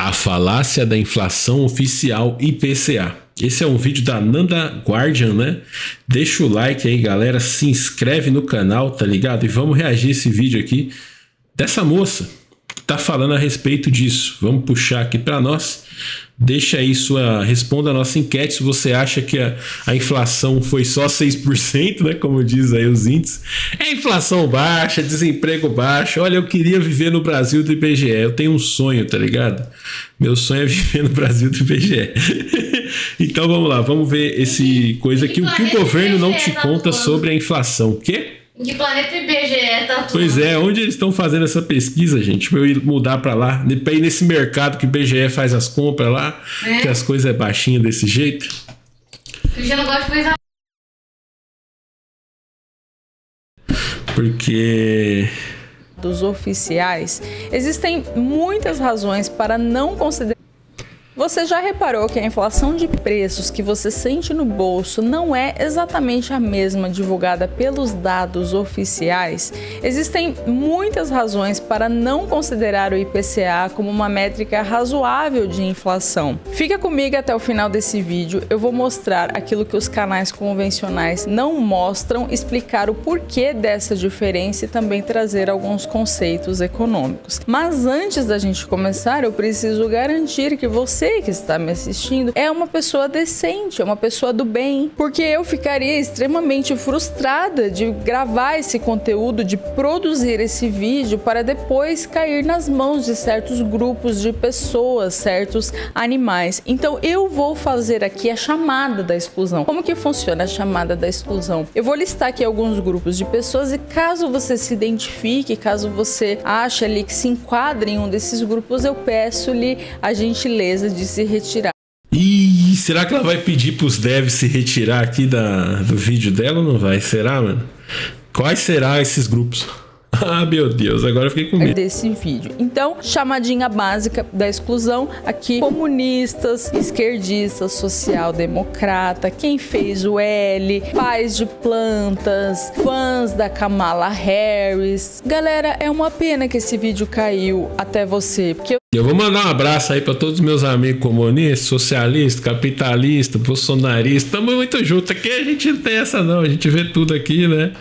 A falácia da inflação oficial IPCA. Esse é um vídeo da Nanda Guardian, né? Deixa o like aí, galera. Se inscreve no canal, tá ligado? E vamos reagir a esse vídeo aqui dessa moça que tá falando a respeito disso. Vamos puxar aqui para nós. Deixa aí responda a nossa enquete se você acha que a inflação foi só 6%, né? Como diz aí os índices. É inflação baixa, desemprego baixo. Olha, eu queria viver no Brasil do IBGE. Eu tenho um sonho, tá ligado? Meu sonho é viver no Brasil do IBGE. Então vamos lá, vamos ver esse coisa aqui. O que o governo não te conta sobre a inflação. O quê? Em que planeta IBGE tá tudo? Pois é, onde eles estão fazendo essa pesquisa, gente? Pra eu ir mudar pra lá, pra ir nesse mercado que o IBGE faz as compras lá, que as coisas é baixinha desse jeito. Eu já não gosto de coisa. Porque dos oficiais, existem muitas razões para não considerar. Você já reparou que a inflação de preços que você sente no bolso não é exatamente a mesma divulgada pelos dados oficiais? Existem muitas razões para não considerar o IPCA como uma métrica razoável de inflação. Fica comigo até o final desse vídeo, eu vou mostrar aquilo que os canais convencionais não mostram, explicar o porquê dessa diferença e também trazer alguns conceitos econômicos. Mas antes da gente começar, eu preciso garantir que você que está me assistindo é uma pessoa decente, é uma pessoa do bem, porque eu ficaria extremamente frustrada de gravar esse conteúdo, de produzir esse vídeo para depois cair nas mãos de certos grupos de pessoas, certos animais. Então eu vou fazer aqui a chamada da exclusão. Como que funciona a chamada da exclusão? Eu vou listar aqui alguns grupos de pessoas e caso você se identifique, caso você ache ali que se enquadre em um desses grupos, eu peço-lhe a gentileza de se retirar. Ih, será que ela vai pedir pros devs se retirar aqui do vídeo dela ou não vai? Será, mano? Quais serão esses grupos? Ah, meu Deus, agora eu fiquei com medo desse vídeo. Então, chamadinha básica da exclusão aqui: comunistas, esquerdistas, social-democrata, quem fez o L, pais de plantas, fãs da Kamala Harris. Galera, é uma pena que esse vídeo caiu até você, porque eu vou mandar um abraço aí para todos os meus amigos comunistas, socialistas, capitalistas, bolsonaristas. Estamos muito juntos aqui, a gente não tem essa não, a gente vê tudo aqui, né?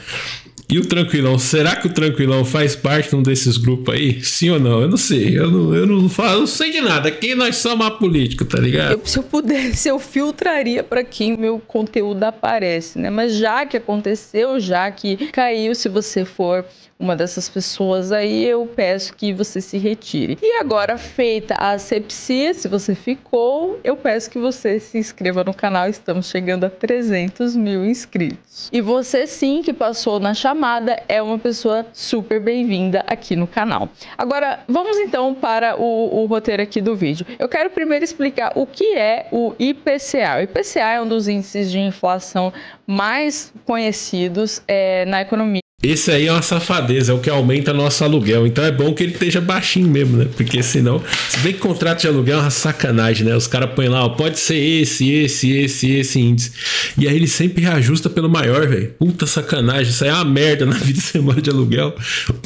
E o Tranquilão, será que o Tranquilão faz parte de um desses grupos aí? Sim ou não? Eu não sei, eu não sei de nada. Aqui nós somos a política, tá ligado? Se eu pudesse, eu filtraria para quem meu conteúdo aparece, né? Mas já que aconteceu, já que caiu, se você for uma dessas pessoas aí, eu peço que você se retire. E agora, feita a asepsia, se você ficou, eu peço que você se inscreva no canal. Estamos chegando a 300 mil inscritos. E você sim que passou na chamada é uma pessoa super bem-vinda aqui no canal. Agora, vamos então para o roteiro aqui do vídeo. Eu quero primeiro explicar o que é o IPCA. O IPCA é um dos índices de inflação mais conhecidos na economia. Esse aí é uma safadeza, é o que aumenta nosso aluguel. Então é bom que ele esteja baixinho mesmo, né? Porque senão, se bem que contrato de aluguel é uma sacanagem, né? Os caras põem lá, ó, pode ser esse índice. E aí ele sempre reajusta pelo maior, velho. Puta sacanagem, isso aí é uma merda na vida que você mora de aluguel.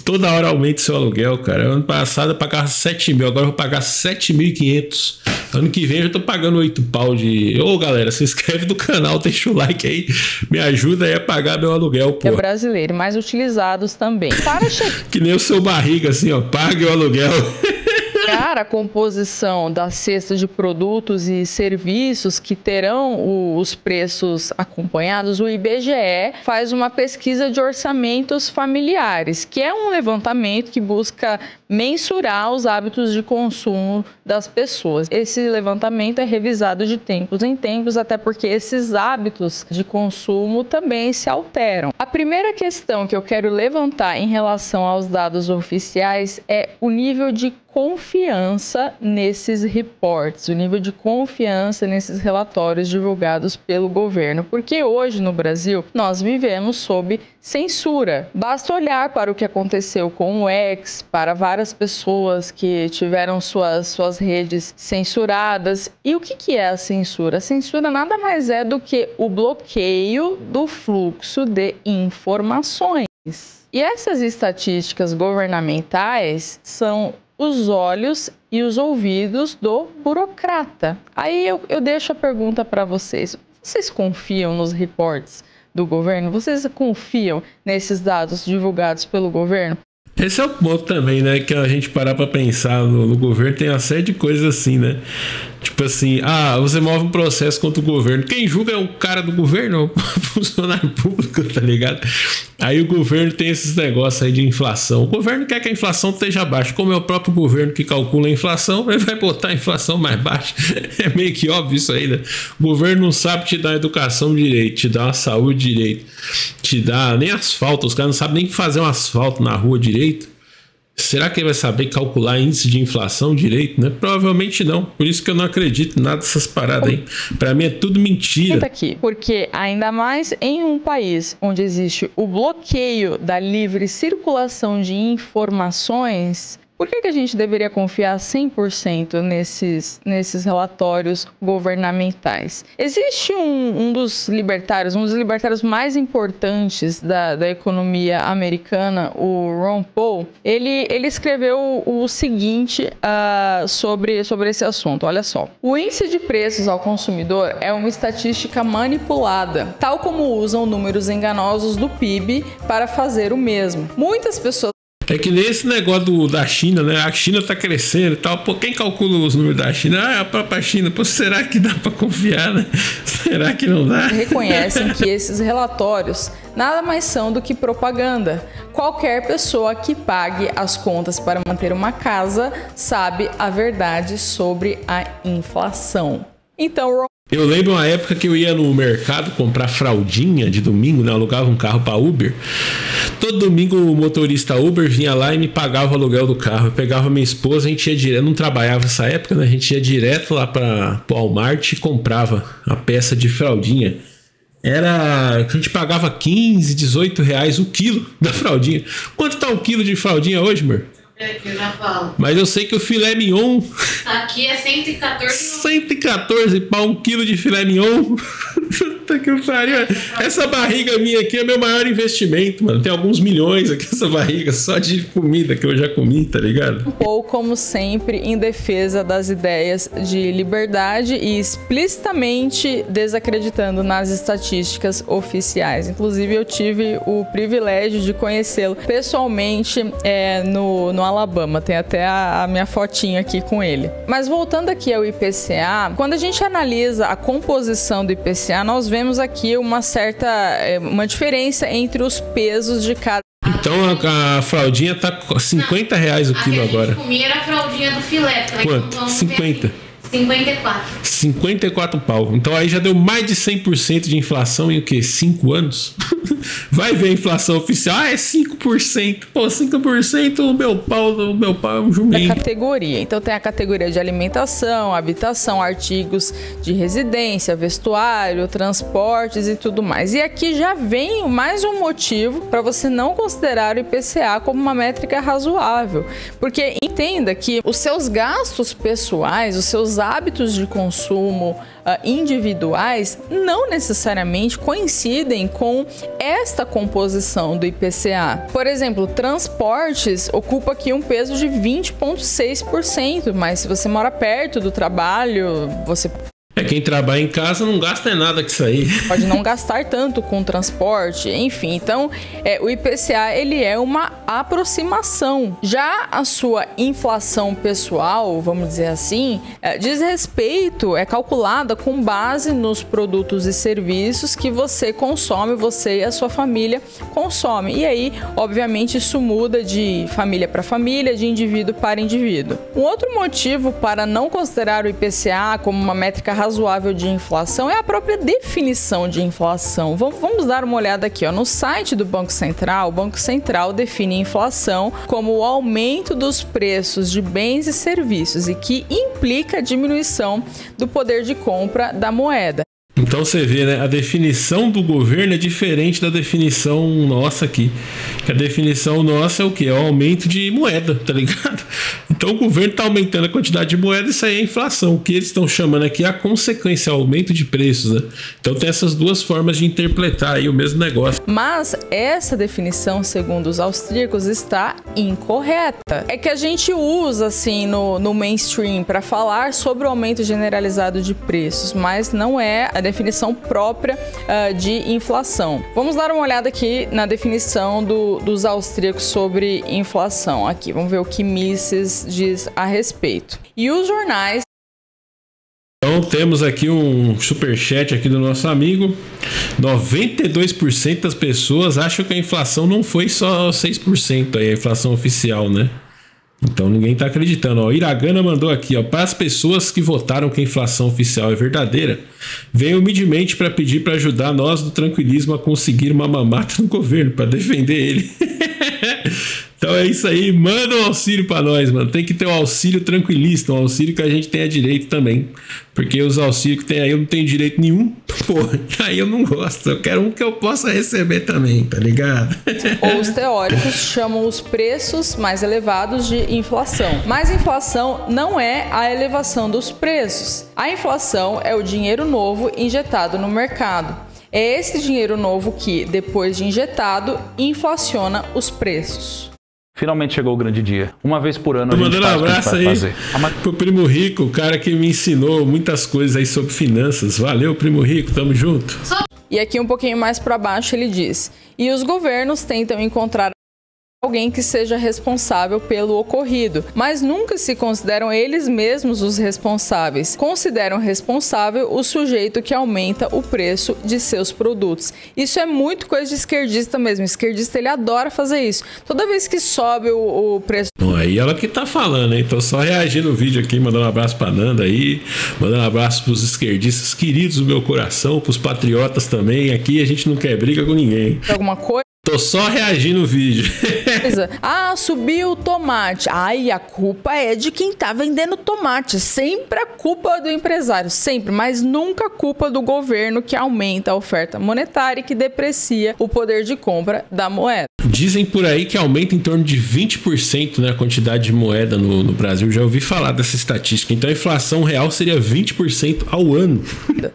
Toda hora aumenta seu aluguel, cara. Ano passado eu pagava 7 mil, agora eu vou pagar 7.500. Ano que vem eu já tô pagando 8 pau de... Ô, galera, se inscreve no canal, deixa o like aí. Me ajuda aí a pagar meu aluguel, pô. É brasileiro, mas utilizados também. Que nem o seu barriga, assim, ó. Pague o aluguel. Para a composição da cesta de produtos e serviços que terão os preços acompanhados, o IBGE faz uma pesquisa de orçamentos familiares, que é um levantamento que busca mensurar os hábitos de consumo das pessoas. Esse levantamento é revisado de tempos em tempos, até porque esses hábitos de consumo também se alteram. A primeira questão que eu quero levantar em relação aos dados oficiais é o nível de confiança nesses reportes, o nível de confiança nesses relatórios divulgados pelo governo, porque hoje no Brasil nós vivemos sob censura. Basta olhar para o que aconteceu com o X, para várias pessoas que tiveram suas redes censuradas. E o que é a censura? A censura nada mais é do que o bloqueio do fluxo de informações. E essas estatísticas governamentais são os olhos e os ouvidos do burocrata. Aí eu deixo a pergunta para vocês. Vocês confiam nos reportes do governo? Vocês confiam nesses dados divulgados pelo governo? Esse é o ponto também, né? Que a gente parar pra pensar no governo, tem uma série de coisas assim, né? Tipo assim, você move um processo contra o governo. Quem julga é o cara do governo, o funcionário público, tá ligado? Aí o governo tem esses negócios aí de inflação. O governo quer que a inflação esteja baixa. Como é o próprio governo que calcula a inflação, ele vai botar a inflação mais baixa. É meio que óbvio isso aí, né? O governo não sabe te dar educação direito, te dar uma saúde direito, te dar nem asfalto. Os caras não sabem nem fazer um asfalto na rua direito. Será que ele vai saber calcular índice de inflação direito, né? Provavelmente não. Por isso que eu não acredito em nada dessas paradas aí. Pra mim é tudo mentira. Aqui, porque ainda mais em um país onde existe o bloqueio da livre circulação de informações, por que a gente deveria confiar 100% nesses relatórios governamentais? Existe um dos libertários mais importantes da economia americana, o Ron Paul. Ele escreveu o seguinte sobre esse assunto. Olha só. O índice de preços ao consumidor é uma estatística manipulada, tal como usam números enganosos do PIB para fazer o mesmo. Muitas pessoas. É que nesse negócio da China, né? A China tá crescendo e tal. Pô, quem calcula os números da China? A própria China. Pô, será que dá pra confiar, né? Será que não dá? Reconhecem que esses relatórios nada mais são do que propaganda. Qualquer pessoa que pague as contas para manter uma casa sabe a verdade sobre a inflação. Então, eu lembro uma época que eu ia no mercado comprar fraldinha de domingo, né? Eu alugava um carro para Uber. Todo domingo o motorista Uber vinha lá e me pagava o aluguel do carro. Eu pegava minha esposa, a gente ia direto, não trabalhava nessa época, né? A gente ia direto lá para o Walmart e comprava a peça de fraldinha. A gente pagava 15, 18 reais o quilo da fraldinha. Quanto tá o quilo de fraldinha hoje, amor? É que eu já falo. Mas eu sei que o filé mignon... Aqui é 114. 114 pau, um quilo de filé mignon. Puta que pariu. Essa barriga minha aqui é meu maior investimento, mano. Tem alguns milhões aqui, essa barriga, só de comida que eu já comi, tá ligado? Ou, como sempre, em defesa das ideias de liberdade e explicitamente desacreditando nas estatísticas oficiais. Inclusive, eu tive o privilégio de conhecê-lo pessoalmente no Alabama. Tem até a minha fotinha aqui com ele. Mas voltando aqui ao IPCA, quando a gente analisa a composição do IPCA, nós vemos aqui uma diferença entre os pesos de cada. Então a fraldinha tá 50 reais o quilo agora. A que comia era a fraldinha do filé. Quanto? 50. 54. 54 pau. Então aí já deu mais de 100% de inflação em o quê? 5 anos? Vai ver a inflação oficial. É 5%. Pô, 5% o meu pau é um jumento. A categoria. Então tem a categoria de alimentação, habitação, artigos de residência, vestuário, transportes e tudo mais. E aqui já vem mais um motivo para você não considerar o IPCA como uma métrica razoável. Porque entenda que os seus gastos pessoais, os seus hábitos de consumo individuais não necessariamente coincidem com esta composição do IPCA. Por exemplo, transportes ocupa aqui um peso de 20,6%, mas se você mora perto do trabalho, você... Quem trabalha em casa não gasta nada com isso aí. Pode não gastar tanto com transporte, enfim. Então, o IPCA, ele é uma aproximação. Já a sua inflação pessoal, vamos dizer assim, diz respeito, é calculada com base nos produtos e serviços que você consome, você e a sua família consomem. E aí, obviamente, isso muda de família para família, de indivíduo para indivíduo. Um outro motivo para não considerar o IPCA como uma métrica razoável de inflação é a própria definição de inflação. Vamos dar uma olhada aqui, ó. No site do Banco Central, o Banco Central define inflação como o aumento dos preços de bens e serviços e que implica a diminuição do poder de compra da moeda. Então você vê, né? A definição do governo é diferente da definição nossa aqui. A definição nossa é o quê? É o aumento de moeda, tá ligado? Então o governo está aumentando a quantidade de moeda, isso aí é inflação. O que eles estão chamando aqui é a consequência, o aumento de preços, né? Então tem essas duas formas de interpretar aí o mesmo negócio. Mas essa definição, segundo os austríacos, está incorreta. É que a gente usa assim no mainstream para falar sobre o aumento generalizado de preços, mas não é a definição própria de inflação. Vamos dar uma olhada aqui na definição dos austríacos sobre inflação. Aqui, vamos ver o que Mises diz a respeito. E os jornais... Então temos aqui um superchat aqui do nosso amigo. 92% das pessoas acham que a inflação não foi só 6% aí, a inflação oficial, né? Então ninguém tá acreditando. Ó, Iragana mandou aqui, ó, para as pessoas que votaram que a inflação oficial é verdadeira, venho humildemente para pedir para ajudar nós do tranquilismo a conseguir uma mamata no governo para defender ele. Então é isso aí, manda um auxílio para nós, mano. Tem que ter um auxílio tranquilista, um auxílio que a gente tenha direito também. Porque os auxílios que tem aí eu não tenho direito nenhum. Pô, aí eu não gosto. Eu quero um que eu possa receber também, tá ligado? Ou os teóricos chamam os preços mais elevados de inflação. Mas inflação não é a elevação dos preços. A inflação é o dinheiro novo injetado no mercado. É esse dinheiro novo que, depois de injetado, inflaciona os preços. Finalmente chegou o grande dia. Uma vez por ano Tô a gente mandando faz um abraço o que aí fazer. pro Primo Rico, o cara que me ensinou muitas coisas aí sobre finanças. Valeu, Primo Rico, tamo junto. E aqui um pouquinho mais para baixo ele diz: e os governos tentam encontrar alguém que seja responsável pelo ocorrido, mas nunca se consideram eles mesmos os responsáveis. Consideram responsável o sujeito que aumenta o preço de seus produtos. Isso é muito coisa de esquerdista mesmo. O esquerdista, ele adora fazer isso. Toda vez que sobe o preço... Bom, aí ela que tá falando, hein? Tô só reagindo no vídeo aqui, mandando um abraço pra Nanda aí, mandando um abraço pros esquerdistas queridos do meu coração, pros patriotas também. Aqui a gente não quer briga com ninguém. Alguma coisa... Tô só reagindo no vídeo. Ah, subiu o tomate. Ai, a culpa é de quem tá vendendo tomate. Sempre a culpa do empresário, sempre, mas nunca a culpa do governo que aumenta a oferta monetária e que deprecia o poder de compra da moeda. Dizem por aí que aumenta em torno de 20%, né, a quantidade de moeda no Brasil. Já ouvi falar dessa estatística. Então a inflação real seria 20% ao ano.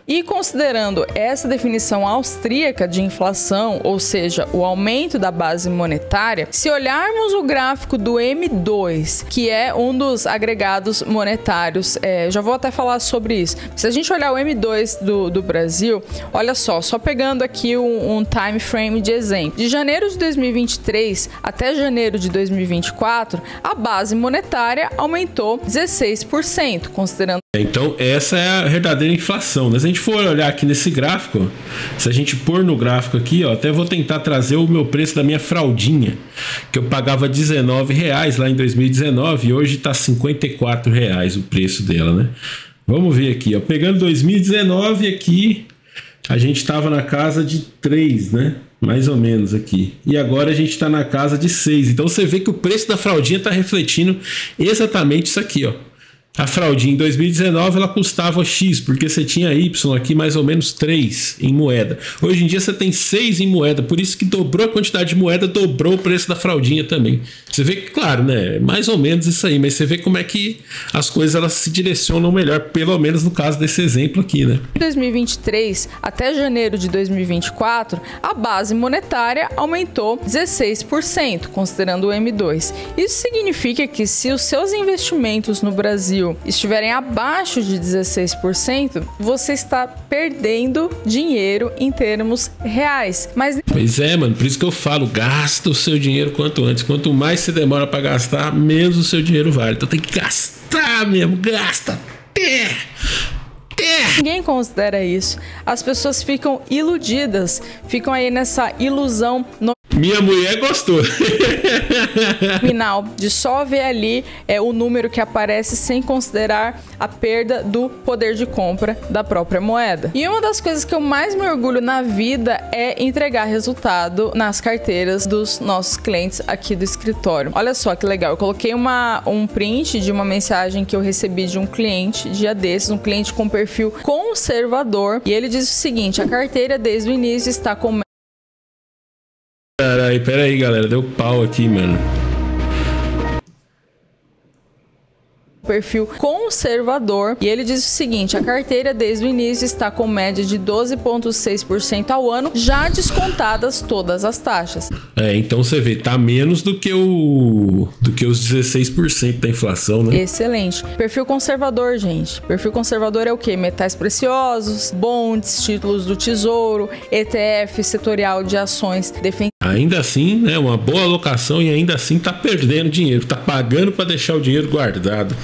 E considerando essa definição austríaca de inflação, ou seja, o aumento da base monetária, se olharmos o gráfico do M2, que é um dos agregados monetários, já vou até falar sobre isso. Se a gente olhar o M2 do Brasil, olha só pegando aqui um time frame de exemplo. De janeiro de 2023 até janeiro de 2024, a base monetária aumentou 16%, considerando... Então essa é a verdadeira inflação, né? Se a gente for olhar aqui nesse gráfico, se a gente pôr no gráfico aqui, ó, até vou tentar trazer o meu preço da minha fraldinha, que eu pagava R$19 lá em 2019 e hoje tá R$54 o preço dela, né? Vamos ver aqui, ó, pegando 2019 aqui, a gente tava na casa de 3, né? Mais ou menos aqui. E agora a gente tá na casa de 6. Então você vê que o preço da fraldinha tá refletindo exatamente isso aqui, ó. A fraldinha em 2019 ela custava X, porque você tinha Y aqui mais ou menos 3 em moeda. Hoje em dia você tem 6 em moeda, por isso que dobrou a quantidade de moeda, dobrou o preço da fraldinha também. Você vê que, claro, né, mais ou menos isso aí, mas você vê como é que as coisas elas se direcionam melhor, pelo menos no caso desse exemplo aqui, né? Em 2023 até janeiro de 2024, a base monetária aumentou 16%, considerando o M2. Isso significa que se os seus investimentos no Brasil estiverem abaixo de 16%, você está perdendo dinheiro em termos reais. Mas... Pois é, mano, por isso que eu falo, gasta o seu dinheiro quanto antes. Quanto mais você demora para gastar, menos o seu dinheiro vale. Então tem que gastar mesmo, gasta. Ninguém considera isso. As pessoas ficam iludidas, ficam aí nessa ilusão Minha mulher gostou. Final de só ver ali o número que aparece sem considerar a perda do poder de compra da própria moeda. E uma das coisas que eu mais me orgulho na vida é entregar resultado nas carteiras dos nossos clientes aqui do escritório. Olha só que legal, eu coloquei um print de uma mensagem que eu recebi de um cliente dia desses, um cliente com perfil conservador, e ele diz o seguinte: a carteira desde o início está com... Peraí, galera, deu pau aqui, mano. perfil conservador, e ele diz o seguinte: a carteira desde o início está com média de 12,6% ao ano, já descontadas todas as taxas. Então você vê, tá menos do que os 16% da inflação, né? Excelente. Perfil conservador, gente. Perfil conservador é o quê? Metais preciosos, bonds, títulos do Tesouro, ETF setorial de ações defensivas. Ainda assim, né, uma boa alocação, e ainda assim tá perdendo dinheiro, tá pagando para deixar o dinheiro guardado.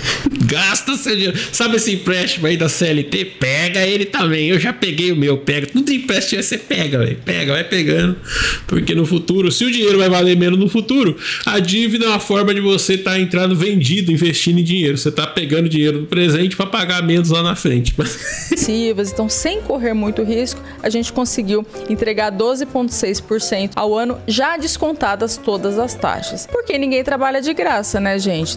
Gasta seu dinheiro. Sabe esse empréstimo aí da CLT? Pega ele também. Eu já peguei o meu, pega. Tudo empréstimo você pega, velho. Pega, vai pegando. Porque no futuro, se o dinheiro vai valer menos no futuro, a dívida é uma forma de você estar entrando vendido, investindo em dinheiro. Você tá pegando dinheiro no presente para pagar menos lá na frente. Então, sem correr muito risco, a gente conseguiu entregar 12,6% ao ano, já descontadas todas as taxas. Porque ninguém trabalha de graça, né, gente?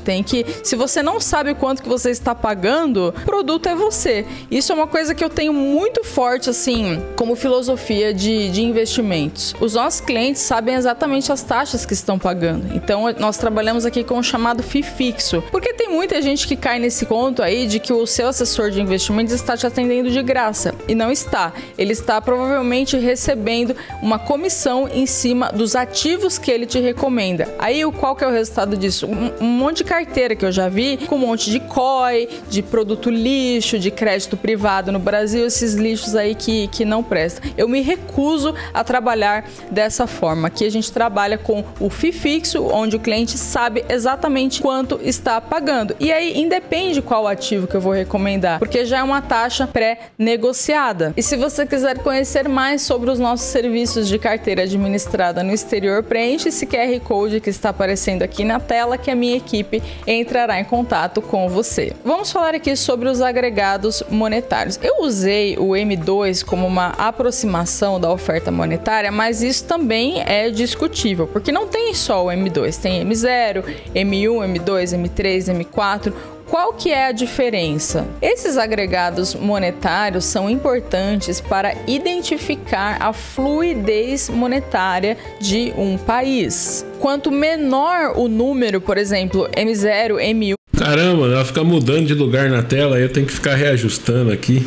Se você não sabe quanto que você está pagando, o produto é você. Isso é uma coisa que eu tenho muito forte, assim, como filosofia de investimentos. Os nossos clientes sabem exatamente as taxas que estão pagando. Então, nós trabalhamos aqui com o chamado FII fixo. Porque tem muita gente que cai nesse conto aí de que o seu assessor de investimentos está te atendendo de graça. E não está. Ele está provavelmente recebendo uma comissão em cima dos ativos que ele te recomenda. Aí, qual que é o resultado disso? Um monte de carteira que eu já vi, com um monte de COI, de produto lixo, de crédito privado no Brasil, esses lixos aí que não prestam. Eu me recuso a trabalhar dessa forma. Aqui a gente trabalha com o FII fixo, onde o cliente sabe exatamente quanto está pagando. E aí, independe qual ativo que eu vou recomendar, porque já é uma taxa pré-negociada. E se você quiser conhecer mais sobre os nossos serviços de carteira administrada no exterior, preenche esse QR Code que está aparecendo aqui na tela, que a minha equipe entrará em contato com você. Vamos falar aqui sobre os agregados monetários. Eu usei o M2 como uma aproximação da oferta monetária, mas isso também é discutível, porque não tem só o M2, tem M0, M1, M2, M3, M4... Qual que é a diferença? Esses agregados monetários são importantes para identificar a fluidez monetária de um país. Quanto menor o número, por exemplo, M0, M1... Caramba, ela fica mudando de lugar na tela, aí eu tenho que ficar reajustando aqui.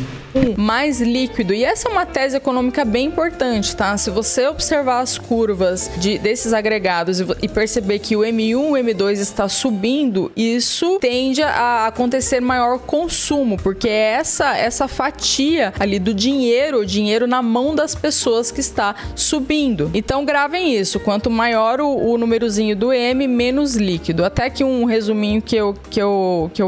Mais líquido. E essa é uma tese econômica bem importante, tá? Se você observar as curvas desses agregados e perceber que o M1, o M2 está subindo, isso tende a acontecer maior consumo, porque é essa fatia ali do dinheiro, o dinheiro na mão das pessoas que está subindo. Então gravem isso, quanto maior o númerozinho do M, menos líquido. Até aqui um resuminho que eu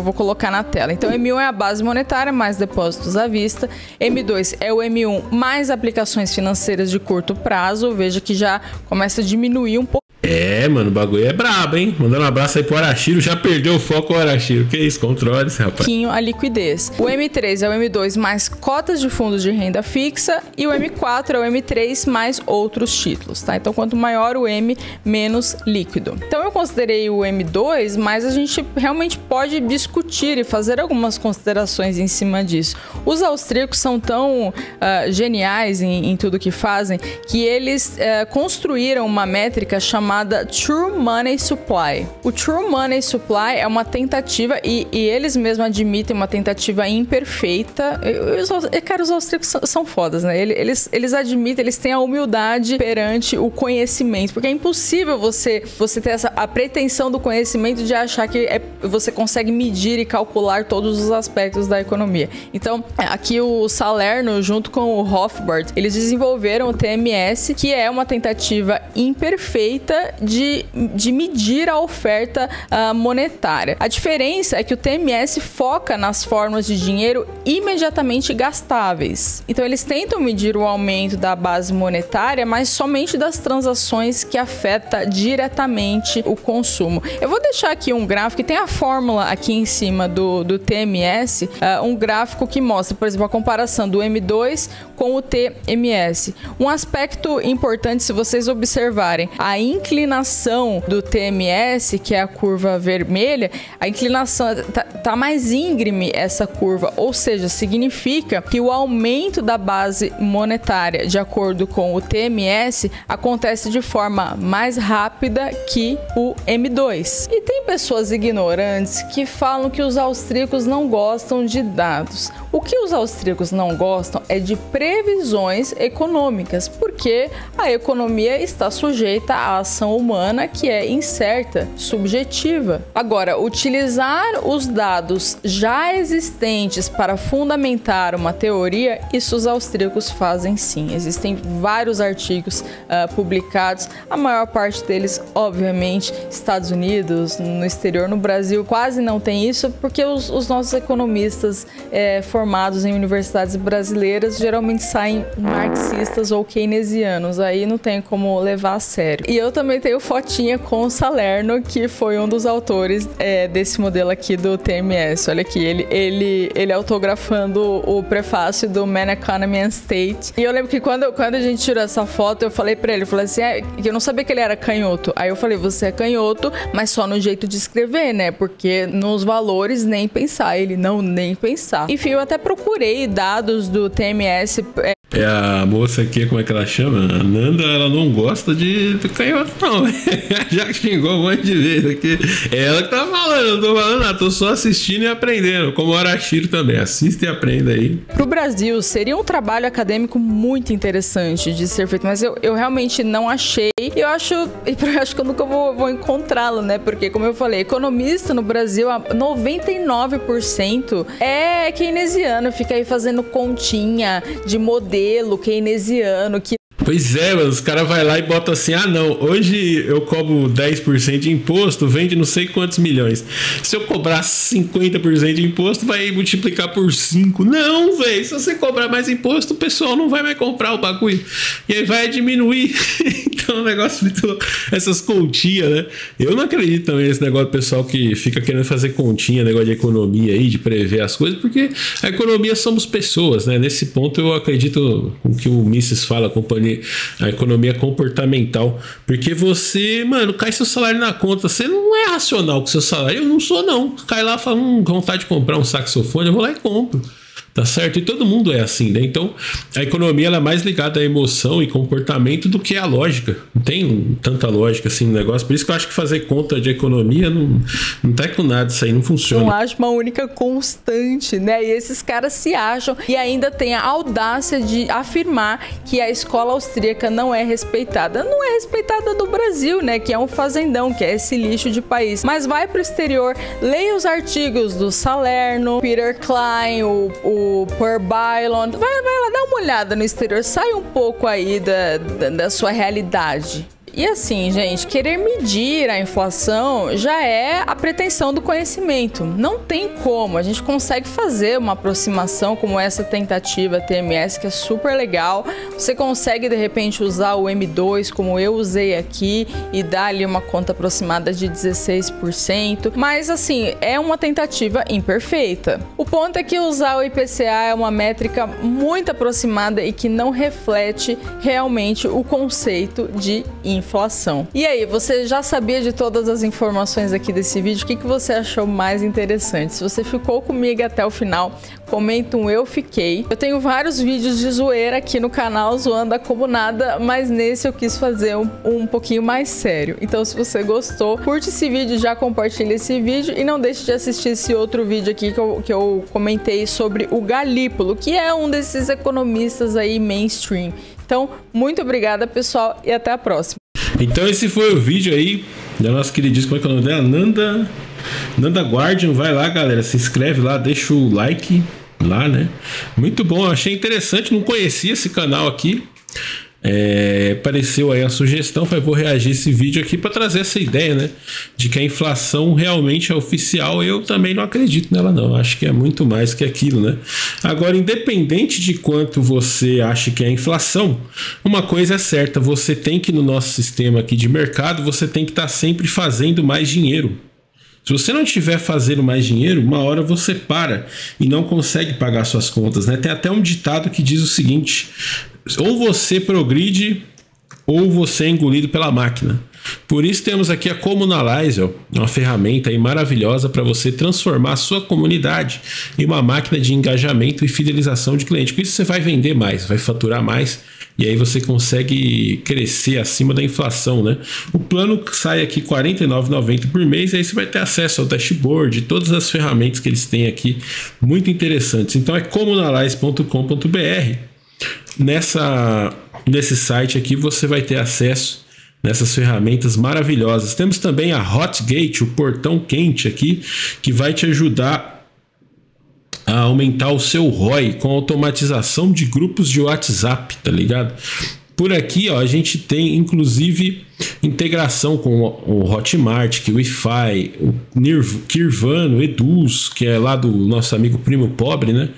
vou colocar na tela. Então M1 é a base monetária, mais depósitos à vista. M2 é o M1 mais aplicações financeiras de curto prazo. Veja que já começa a diminuir um pouco. Mano, o bagulho é brabo, hein? Mandando um abraço aí pro Arashiro. Já perdeu o foco, o Arashiro. Que isso? Controle-se, rapaz. A liquidez. O M3 é o M2 mais cotas de fundos de renda fixa. E o M4 é o M3 mais outros títulos, tá? Então, quanto maior o M, menos líquido. Então, eu considerei o M2, mas a gente realmente pode discutir e fazer algumas considerações em cima disso. Os austríacos são tão geniais em tudo que fazem, que eles construíram uma métrica chamada True Money Supply. O True Money Supply é uma tentativa, e eles mesmos admitem uma tentativa imperfeita. Cara, os austríacos são fodas, né? Eles admitem, eles têm a humildade perante o conhecimento, porque é impossível você ter a pretensão do conhecimento de achar que você consegue medir e calcular todos os aspectos da economia. Então, aqui o Salerno, junto com o Rothbard, eles desenvolveram o TMS, que é uma tentativa imperfeita de medir a oferta monetária. A diferença é que o TMS foca nas formas de dinheiro imediatamente gastáveis. Então, eles tentam medir o aumento da base monetária, mas somente das transações que afeta diretamente o consumo. Eu vou deixar aqui um gráfico, que tem a fórmula aqui em cima do TMS, um gráfico que mostra, por exemplo, a comparação do M2 com o TMS. Um aspecto importante, se vocês observarem, a inclinação inclinação do TMS, que é a curva vermelha, a inclinação tá mais íngreme essa curva, ou seja, significa que o aumento da base monetária, de acordo com o TMS, acontece de forma mais rápida que o M2. E tem pessoas ignorantes que falam que os austríacos não gostam de dados. O que os austríacos não gostam é de previsões econômicas, porque a economia está sujeita à ação humana, que é incerta, subjetiva. Agora, utilizar os dados já existentes para fundamentar uma teoria, isso os austríacos fazem sim. Existem vários artigos publicados, a maior parte deles, obviamente, Estados Unidos, no exterior. No Brasil quase não tem isso, porque os nossos economistas formados em universidades brasileiras geralmente saem marxistas ou keynesianos, aí não tem como levar a sério. E eu também tenho fotinha com o Salerno, que foi um dos autores desse modelo aqui do TMS. Olha aqui, ele autografando o prefácio do Man, Economy and State. E eu lembro que quando a gente tirou essa foto, eu falei pra ele, eu falei assim, que eu não sabia que ele era canhoto. Aí eu falei, você é canhoto, mas só no jeito de escrever, né? Porque nos valores nem pensar. Ele não, nem pensar. Enfim, eu até procurei dados do TMS. A moça aqui, como é que ela chama? A Nanda, ela não gosta de canhoto, não. Já xingou um monte de vezes aqui. É ela que tá falando, eu não tô falando nada, tô só assistindo e aprendendo. Como o Arashiro também, assista e aprenda aí. Pro Brasil, seria um trabalho acadêmico muito interessante de ser feito, mas eu realmente não achei. Eu acho que eu nunca vou encontrá-lo, né? Porque, como eu falei, economista no Brasil, 99% é keynesiano, fica aí fazendo continha de modelo keynesiano, que... Pois é, mas os caras vão lá e botam assim, ah não, hoje eu cobro 10% de imposto, vende não sei quantos milhões. Se eu cobrar 50% de imposto, vai multiplicar por 5. Não, velho, se você cobrar mais imposto, o pessoal não vai mais comprar o bagulho. E aí vai diminuir. Então o negócio muito... Essas continhas, né? Eu não acredito também nesse negócio do pessoal que fica querendo fazer continha, negócio de economia aí, de prever as coisas, porque a economia somos pessoas, né? Nesse ponto eu acredito com o que o Mises fala, a economia comportamental, porque você, mano, cai seu salário na conta, você não é racional com seu salário. Eu não sou, não. Cai lá e fala, vontade de comprar um saxofone, eu vou lá e compro. Tá certo? E todo mundo é assim, né? Então, a economia ela é mais ligada à emoção e comportamento do que à lógica. Não tem tanta lógica assim no negócio. Por isso que eu acho que fazer conta de economia não tá com nada, isso aí não funciona. Não acho uma única constante, né? E esses caras se acham e ainda tem a audácia de afirmar que a escola austríaca não é respeitada. Não é respeitada no Brasil, né? Que é um fazendão, que é esse lixo de país. Mas vai pro exterior, leia os artigos do Salerno, Peter Klein, o Per Bailon, vai lá dar uma olhada no exterior, sai um pouco aí da sua realidade. E assim, gente, querer medir a inflação já é a pretensão do conhecimento. Não tem como. A gente consegue fazer uma aproximação como essa tentativa TMS, que é super legal. Você consegue, de repente, usar o M2, como eu usei aqui, e dar ali uma conta aproximada de 16%. Mas, assim, é uma tentativa imperfeita. O ponto é que usar o IPCA é uma métrica muito aproximada e que não reflete realmente o conceito de inflação. E aí, você já sabia de todas as informações aqui desse vídeo? O que você achou mais interessante? Se você ficou comigo até o final, comenta um eu fiquei. Eu tenho vários vídeos de zoeira aqui no canal, zoando como nada, mas nesse eu quis fazer um pouquinho mais sério. Então, se você gostou, curte esse vídeo, já compartilha esse vídeo e não deixe de assistir esse outro vídeo aqui que eu comentei sobre o Galípolo, que é um desses economistas aí mainstream. Então, muito obrigada, pessoal, e até a próxima. Então esse foi o vídeo aí da nossa queridíssima, como é que é o nome dela? Nanda Guardian. Vai lá, galera, se inscreve lá, deixa o like lá, né? Muito bom, achei interessante, não conhecia esse canal aqui. Apareceu aí a sugestão, falei, vou reagir esse vídeo aqui para trazer essa ideia, né, de que a inflação realmente é oficial. Eu também não acredito nela, não. Acho que é muito mais que aquilo, né? Agora, independente de quanto você acha que é a inflação, uma coisa é certa, você tem que, no nosso sistema aqui de mercado, você tem que estar sempre fazendo mais dinheiro. Se você não estiver fazendo mais dinheiro, uma hora você para e não consegue pagar suas contas, né? Tem até um ditado que diz o seguinte: ou você progride ou você é engolido pela máquina. Por isso temos aqui a Comunalize, ó, uma ferramenta aí maravilhosa para você transformar a sua comunidade em uma máquina de engajamento e fidelização de cliente. Com isso você vai vender mais, vai faturar mais e aí você consegue crescer acima da inflação, né? O plano sai aqui R$ 49,90 por mês e aí você vai ter acesso ao dashboard, todas as ferramentas que eles têm aqui, muito interessantes. Então é comunalize.com.br. Nesse site aqui você vai ter acesso nessas ferramentas maravilhosas. Temos também a Hotgate, o portão quente aqui, que vai te ajudar a aumentar o seu ROI com automatização de grupos de WhatsApp, tá ligado? Por aqui, ó, a gente tem inclusive integração com o Hotmart, que o Wi-Fi, o Kirvano, o Eduz, que é lá do nosso amigo Primo Pobre, né?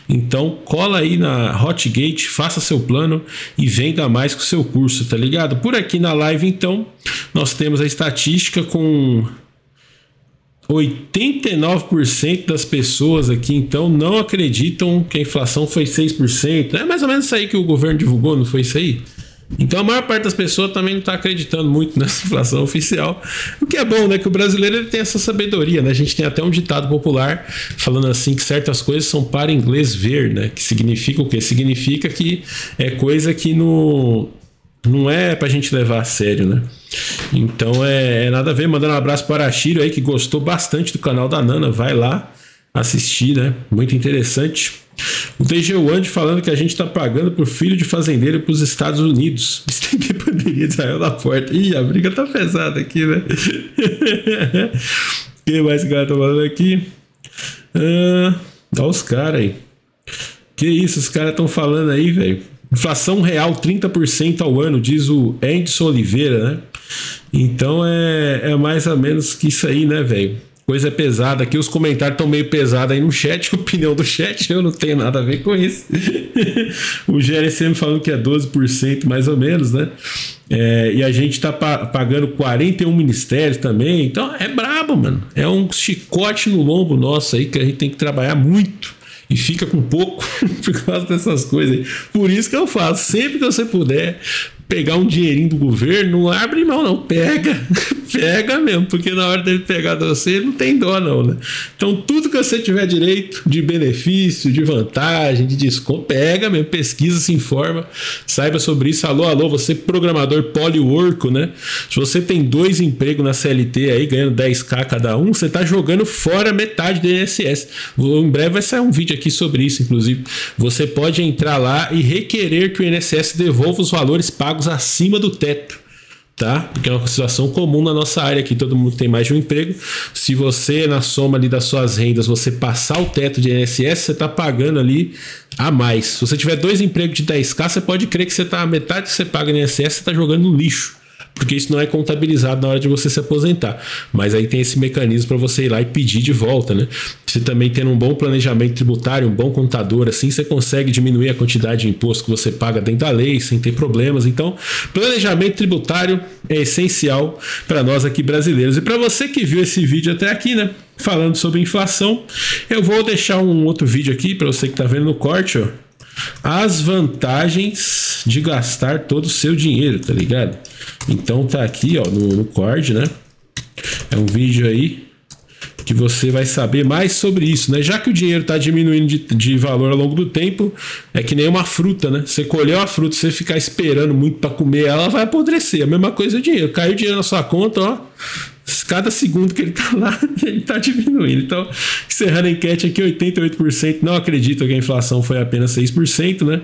Então cola aí na Hotgate, faça seu plano e venda mais com o seu curso, tá ligado? Por aqui na live, então, nós temos a estatística com 89% das pessoas aqui, então, não acreditam que a inflação foi 6%. É mais ou menos isso aí que o governo divulgou, não foi isso aí? Então, a maior parte das pessoas também não está acreditando muito nessa inflação oficial. O que é bom, né? Que o brasileiro ele tem essa sabedoria, né? A gente tem até um ditado popular falando assim que certas coisas são para inglês ver, né? Que significa o quê? Significa que é coisa que não é pra gente levar a sério, né? Então é nada a ver. Mandando um abraço para a Shiro aí, que gostou bastante do canal da Nana. Vai lá assistir, né? Muito interessante. O TG Wand falando que a gente tá pagando por filho de fazendeiro para os Estados Unidos. Estender pandemia de Israel na porta. Ih, a briga tá pesada aqui, né? O que mais que o cara tá falando aqui? Olha os caras aí. Que isso, os caras estão falando aí, velho. Inflação real 30% ao ano, diz o Edson Oliveira, né? Então é mais ou menos que isso aí, né, velho? Coisa pesada aqui, os comentários estão meio pesados aí no chat, opinião do chat, eu não tenho nada a ver com isso. O GLCM falando que é 12% mais ou menos, né? E a gente tá pagando 41 ministérios também, então é brabo, mano. É um chicote no lombo nosso aí que a gente tem que trabalhar muito. E fica com pouco por causa dessas coisas aí. Por isso que eu falo, sempre que você puder pegar um dinheirinho do governo, não abre mão não, pega mesmo, porque na hora dele pegar de você, não tem dó não, né? Então tudo que você tiver direito de benefício, de vantagem, de desconto, pega mesmo, pesquisa, se informa, saiba sobre isso. Alô, você programador poliworco, né? Se você tem 2 empregos na CLT aí, ganhando 10k cada um, você tá jogando fora metade do INSS. Em breve vai sair um vídeo aqui sobre isso, inclusive. Você pode entrar lá e requerer que o INSS devolva os valores pagos acima do teto, tá? Porque é uma situação comum na nossa área aqui, todo mundo tem mais de um emprego. Se você, na soma ali das suas rendas, você passar o teto de INSS, você tá pagando ali a mais. Se você tiver 2 empregos de 10k, você pode crer que você tá, a metade que você paga no INSS, você tá jogando no lixo, porque isso não é contabilizado na hora de você se aposentar. Mas aí tem esse mecanismo para você ir lá e pedir de volta, né? Você também tendo um bom planejamento tributário, um bom contador, assim você consegue diminuir a quantidade de imposto que você paga dentro da lei, sem ter problemas. Então, planejamento tributário é essencial para nós aqui brasileiros. E para você que viu esse vídeo até aqui, né, falando sobre inflação, eu vou deixar um outro vídeo aqui para você que está vendo no corte, ó. As vantagens de gastar todo o seu dinheiro, tá ligado? Então tá aqui, ó, no card, né? É um vídeo aí que você vai saber mais sobre isso, né? Já que o dinheiro tá diminuindo de valor ao longo do tempo, é que nem uma fruta, né? Você colheu a fruta, você ficar esperando muito para comer, ela vai apodrecer. A mesma coisa é o dinheiro. Caiu o dinheiro na sua conta, ó. Cada segundo que ele tá lá, ele tá diminuindo. Então, encerrando a enquete aqui, 88% não acreditam que a inflação foi apenas 6%, né?